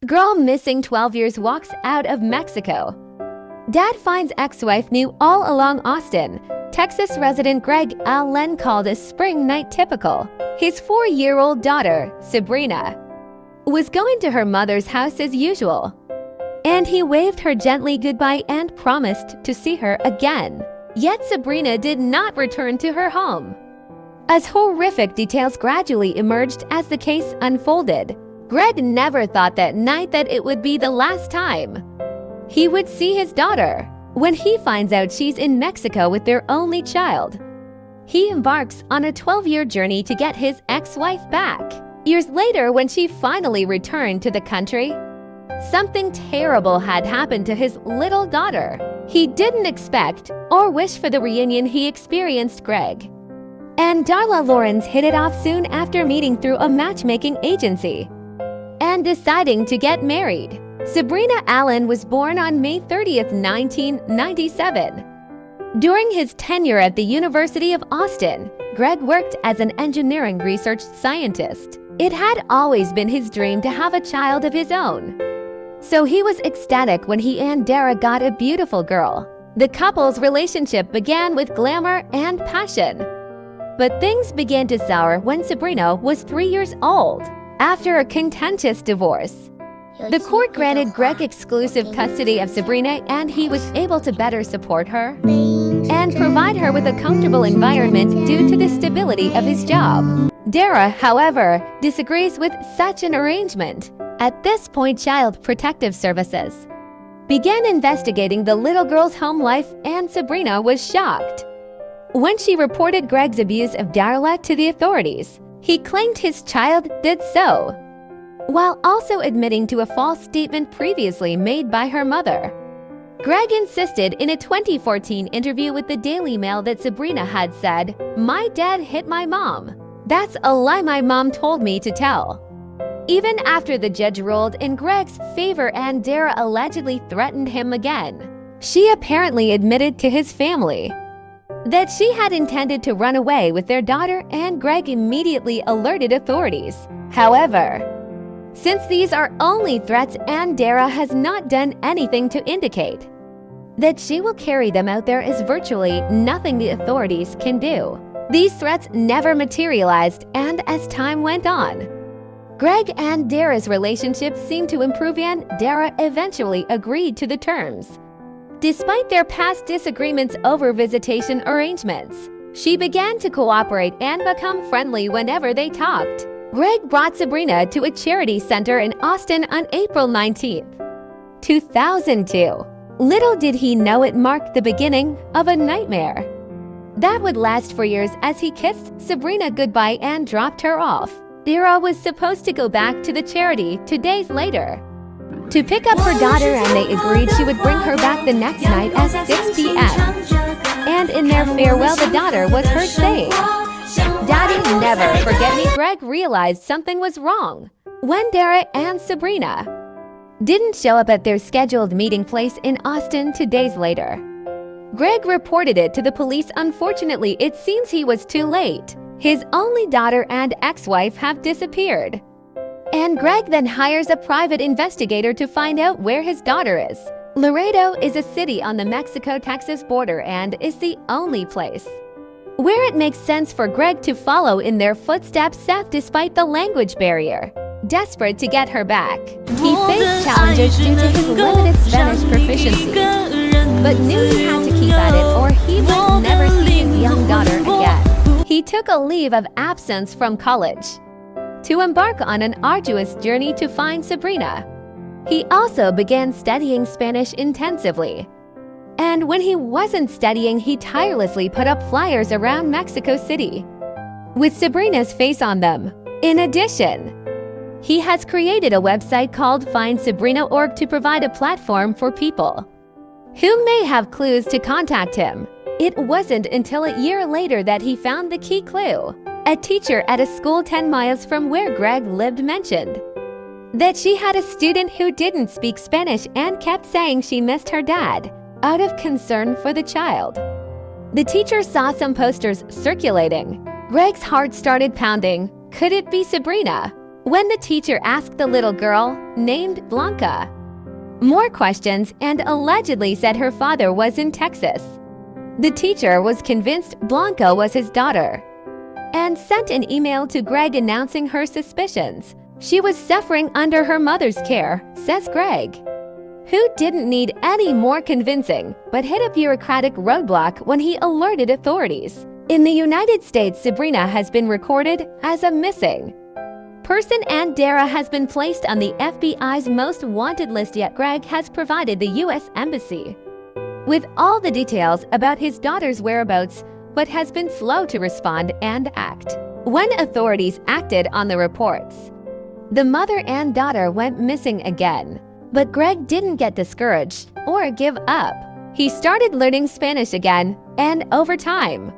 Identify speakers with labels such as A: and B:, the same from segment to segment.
A: Girl missing 12 years walks out of Mexico. Dad finds ex-wife knew all along Austin. Texas resident Greg Allen called a spring night typical. His 4-year-old daughter, Sabrina, was going to her mother's house as usual, and he waved her gently goodbye and promised to see her again. Yet Sabrina did not return to her home. As horrific details gradually emerged as the case unfolded, Greg never thought that night that it would be the last time he would see his daughter. When he finds out she's in Mexico with their only child, he embarks on a 12-year journey to get his ex-wife back. Years later, when she finally returned to the country, something terrible had happened to his little daughter. He didn't expect or wish for the reunion he experienced. Greg and Darla Lawrence hit it off soon after meeting through a matchmaking agency and deciding to get married. Sabrina Allen was born on May 30th, 1997. During his tenure at the University of Austin, Greg worked as an engineering research scientist. It had always been his dream to have a child of his own, so he was ecstatic when he and Dara got a beautiful girl. The couple's relationship began with glamour and passion, but things began to sour when Sabrina was 3 years old. After a contentious divorce, the court granted Greg exclusive custody of Sabrina, and he was able to better support her and provide her with a comfortable environment due to the stability of his job. Dara, however, disagrees with such an arrangement. At this point, Child Protective Services began investigating the little girl's home life, and Sabrina was shocked when she reported Greg's abuse of Darla to the authorities. He claimed his child did so, while also admitting to a false statement previously made by her mother. Greg insisted in a 2014 interview with the Daily Mail that Sabrina had said, "My dad hit my mom. That's a lie my mom told me to tell." Even after the judge ruled in Greg's favor and Dara allegedly threatened him again, she apparently admitted to his family that she had intended to run away with their daughter, and Greg immediately alerted authorities. However, since these are only threats and Dara has not done anything to indicate that she will carry them out, there is virtually nothing the authorities can do. These threats never materialized, and as time went on, Greg and Dara's relationship seemed to improve, and Dara eventually agreed to the terms. Despite their past disagreements over visitation arrangements, she began to cooperate and become friendly whenever they talked. Greg brought Sabrina to a charity center in Austin on April 19, 2002. Little did he know it marked the beginning of a nightmare that would last for years, as he kissed Sabrina goodbye and dropped her off. Dara was supposed to go back to the charity 2 days later to pick up her daughter, and they agreed she would bring her back the next night at 6 p.m. And in their farewell, the daughter was heard saying, "Daddy, never forget me." Greg realized something was wrong when Dara and Sabrina didn't show up at their scheduled meeting place in Austin 2 days later. Greg reported it to the police. Unfortunately, it seems he was too late. His only daughter and ex-wife have disappeared, and Greg then hires a private investigator to find out where his daughter is. Laredo is a city on the Mexico-Texas border and is the only place where it makes sense for Greg to follow in their footsteps south despite the language barrier. Desperate to get her back, he faced challenges due to his limited Spanish proficiency, but knew he had to keep at it or he would never see his young daughter again. He took a leave of absence from college to embark on an arduous journey to find Sabrina. He also began studying Spanish intensively, and when he wasn't studying, he tirelessly put up flyers around Mexico City with Sabrina's face on them. In addition, he has created a website called FindSabrina.org to provide a platform for people who may have clues to contact him. It wasn't until a year later that he found the key clue. A teacher at a school 10 miles from where Greg lived mentioned that she had a student who didn't speak Spanish and kept saying she missed her dad out of concern for the child. The teacher saw some posters circulating. Greg's heart started pounding. Could it be Sabrina? when the teacher asked the little girl, named Blanca, more questions and allegedly said her father was in Texas. The teacher was convinced Blanca was his daughter and sent an email to Greg announcing her suspicions. She was suffering under her mother's care, says Greg, who didn't need any more convincing but hit a bureaucratic roadblock when he alerted authorities. In the United States, Sabrina has been recorded as a missing person and Dara has been placed on the FBI's most wanted list, yet Greg has provided the U.S. Embassy with all the details about his daughter's whereabouts but has been slow to respond and act. When authorities acted on the reports, the mother and daughter went missing again. But Greg didn't get discouraged or give up. He started learning Spanish again, and over time,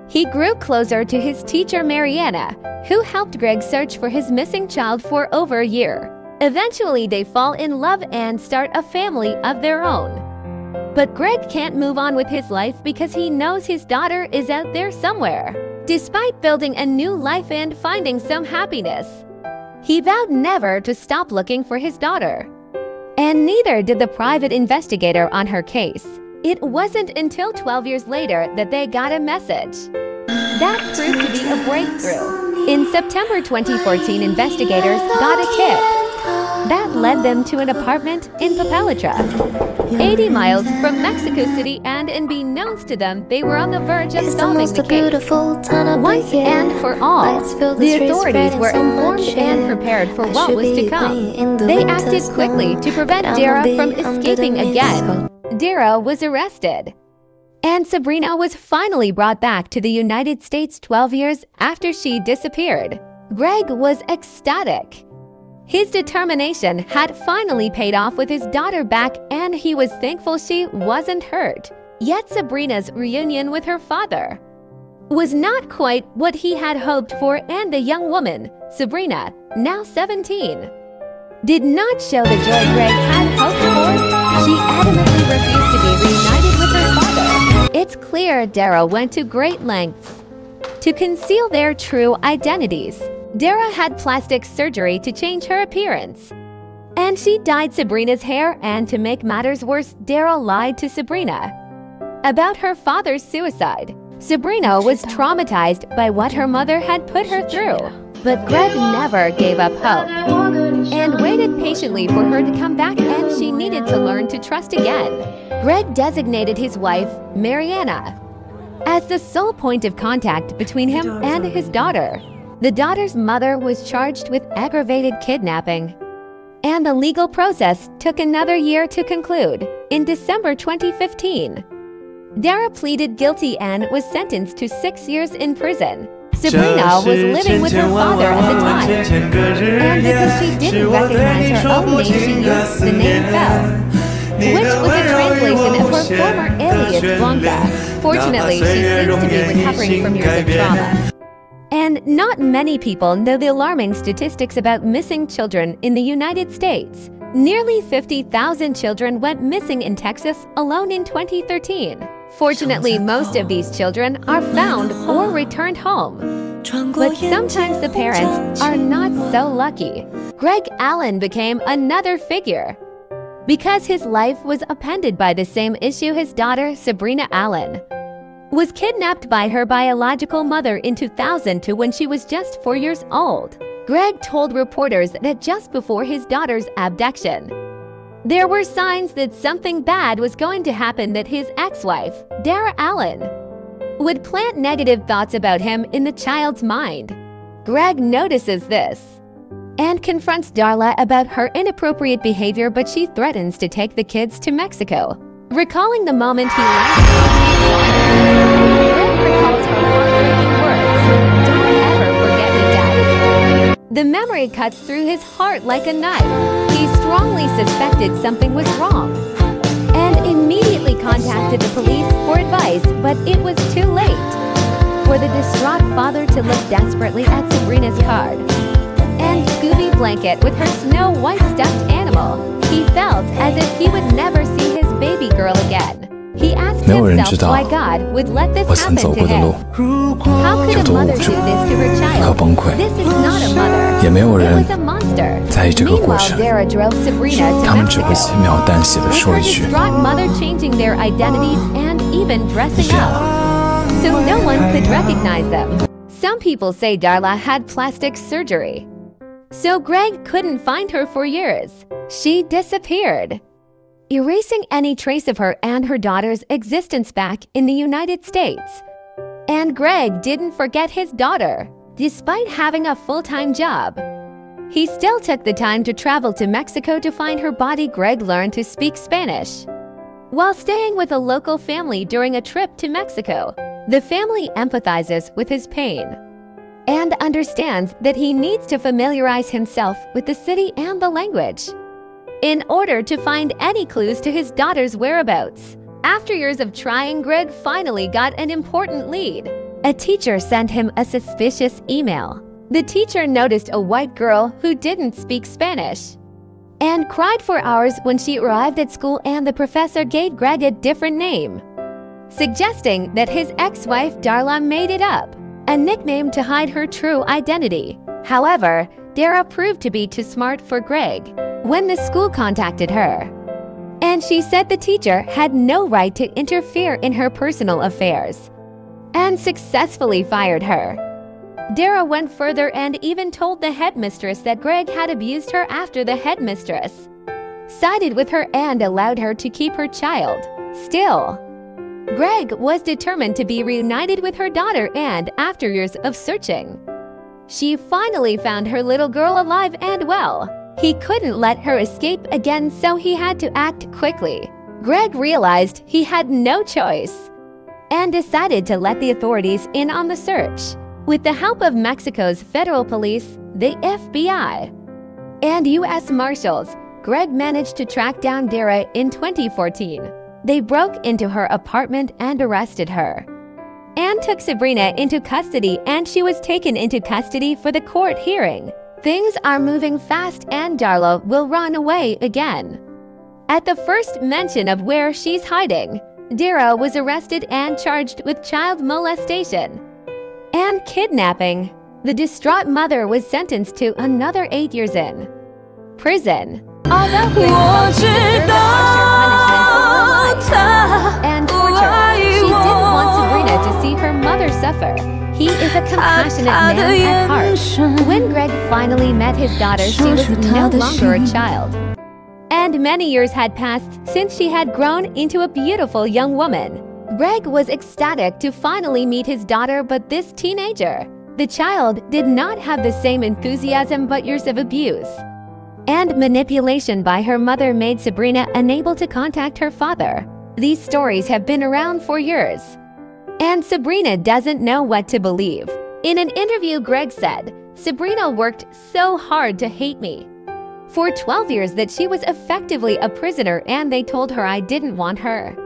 A: he grew closer to his teacher Mariana, who helped Greg search for his missing child for over a year. Eventually, they fall in love and start a family of their own. But Greg can't move on with his life because he knows his daughter is out there somewhere. Despite building a new life and finding some happiness, he vowed never to stop looking for his daughter. And neither did the private investigator on her case. It wasn't until 12 years later that they got a message that proved to be a breakthrough. In September 2014, investigators got a tip that led them to an apartment in Papalatra, 80 miles from Mexico City, and unbeknownst to them, they were on the verge of solving the case. Once and for all, the authorities were informed and prepared for what was to come. They acted quickly to prevent Dara from escaping again. Dara was arrested, and Sabrina was finally brought back to the United States 12 years after she disappeared. Greg was ecstatic. His determination had finally paid off with his daughter back, and he was thankful she wasn't hurt. Yet Sabrina's reunion with her father was not quite what he had hoped for, and the young woman, Sabrina, now 17, did not show the joy Greg had hoped for. She adamantly refused to be reunited with her father. It's clear Dara went to great lengths to conceal their true identities. Dara had plastic surgery to change her appearance, and she dyed Sabrina's hair, and to make matters worse, Dara lied to Sabrina about her father's suicide. Sabrina was traumatized by what her mother had put her through, but Greg never gave up hope and waited patiently for her to come back, and she needed to learn to trust again. Greg designated his wife, Mariana, as the sole point of contact between him and his daughter. The daughter's mother was charged with aggravated kidnapping, and the legal process took another year to conclude. In December 2015, Dara pleaded guilty and was sentenced to 6 years in prison. Sabrina was living with her father at the time, and because she didn't recognize her own name, she used the name Fel, which was a translation of her former alias Blanca. Fortunately, she seems to be recovering from years of trauma. And not many people know the alarming statistics about missing children in the United States. Nearly 50,000 children went missing in Texas alone in 2013. Fortunately, most of these children are found or returned home. But sometimes the parents are not so lucky. Greg Allen became another figure because his life was upended by the same issue. His daughter, Sabrina Allen, was kidnapped by her biological mother in 2002 when she was just 4 years old. Greg told reporters that just before his daughter's abduction, there were signs that something bad was going to happen, that his ex-wife, Dara Allen, would plant negative thoughts about him in the child's mind. Greg notices this and confronts Darla about her inappropriate behavior, but she threatens to take the kids to Mexico. Recalling the moment he left, Greg recalls her heartbreaking words, "Don't ever forget me, Daddy." The memory cuts through his heart like a knife. He strongly suspected something was wrong and immediately contacted the police for advice, but it was too late for the distraught father to look desperately at Sabrina's card and Scooby blanket with her Snow White stuffed animal. He felt as if he would never see his baby girl again. He asked
B: 没有人
A: himself
B: 知道
A: why God would let this
B: 我曾
A: happen
B: 走
A: to
B: 过的
A: him.
B: 路，
A: How could
B: 有
A: a
B: 多
A: mother
B: 无
A: do
B: 助
A: this to her
B: 和
A: child?
B: 崩溃，
A: This is not a mother.
B: 也没有
A: It
B: 人
A: was a monster.
B: 在意这个过
A: Meanwhile,
B: 程，
A: Dara drove Sabrina
B: 他
A: to
B: 们只会
A: Mexico.
B: 轻描淡写的
A: With
B: 说
A: her
B: 一句
A: distraught mother changing their identities and even
B: 你
A: dressing
B: 变
A: up,
B: 了。
A: so no one could recognize them. Some people say Darla had plastic surgery. So Greg couldn't find her for years. She disappeared, erasing any trace of her and her daughter's existence back in the United States. And Greg didn't forget his daughter, despite having a full-time job. He still took the time to travel to Mexico to find her body. Greg learned to speak Spanish while staying with a local family during a trip to Mexico. The family empathizes with his pain and understands that he needs to familiarize himself with the city and the language in order to find any clues to his daughter's whereabouts. After years of trying, Greg finally got an important lead. A teacher sent him a suspicious email. The teacher noticed a white girl who didn't speak Spanish and cried for hours when she arrived at school, and the professor gave Greg a different name, suggesting that his ex-wife Darla made it up, a nickname to hide her true identity. However, Dara proved to be too smart for Greg when the school contacted her, and she said the teacher had no right to interfere in her personal affairs and successfully fired her. Dara went further and even told the headmistress that Greg had abused her after the headmistress sided with her and allowed her to keep her child. Still, Greg was determined to be reunited with her daughter, and after years of searching, she finally found her little girl alive and well. He couldn't let her escape again, so he had to act quickly. Greg realized he had no choice and decided to let the authorities in on the search. With the help of Mexico's federal police, the FBI, and U.S. Marshals, Greg managed to track down Dara in 2014. They broke into her apartment and arrested her and took Sabrina into custody, and she was taken into custody for the court hearing. Things are moving fast, and Darla will run away again. At the first mention of where she's hiding, Dara was arrested and charged with child molestation and kidnapping. The distraught mother was sentenced to another 8 years in prison. Although Greg felt she deserved a harsher punishment for her lies and torture, she didn't want Sabrina to see her mother suffer. He is a compassionate man at heart. When Greg finally met his daughter, she was no longer a child, and many years had passed since she had grown into a beautiful young woman. Greg was ecstatic to finally meet his daughter, but this teenager, the child, did not have the same enthusiasm, but years of abuse and manipulation by her mother made Sabrina unable to contact her father. These stories have been around for years, and Sabrina doesn't know what to believe. In an interview, Greg said, "Sabrina worked so hard to hate me for 12 years that she was effectively a prisoner, and they told her I didn't want her,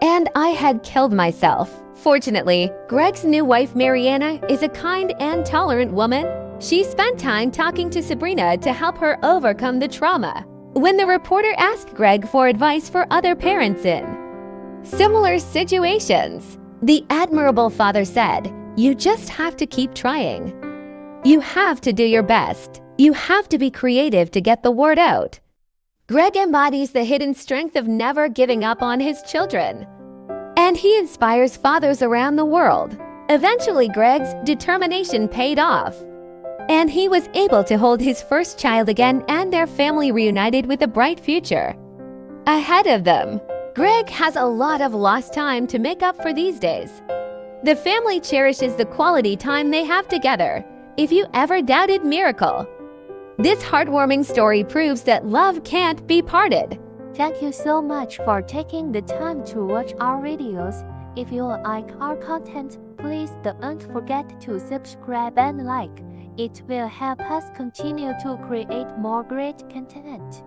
A: and I had killed myself." Fortunately, Greg's new wife Mariana is a kind and tolerant woman. She spent time talking to Sabrina to help her overcome the trauma. When the reporter asked Greg for advice for other parents in similar situations, the admirable father said, "You just have to keep trying. You have to do your best. You have to be creative to get the word out." Greg embodies the hidden strength of never giving up on his children, and he inspires fathers around the world. Eventually, Greg's determination paid off, and he was able to hold his first child again, and their family reunited with a bright future ahead of them. Greg has a lot of lost time to make up for these days. The family cherishes the quality time they have together. If you ever doubted miracle, this heartwarming story proves that love can't be parted.
C: Thank you so much for taking the time to watch our videos. If you like our content, please don't forget to subscribe and like. It will help us continue to create more great content.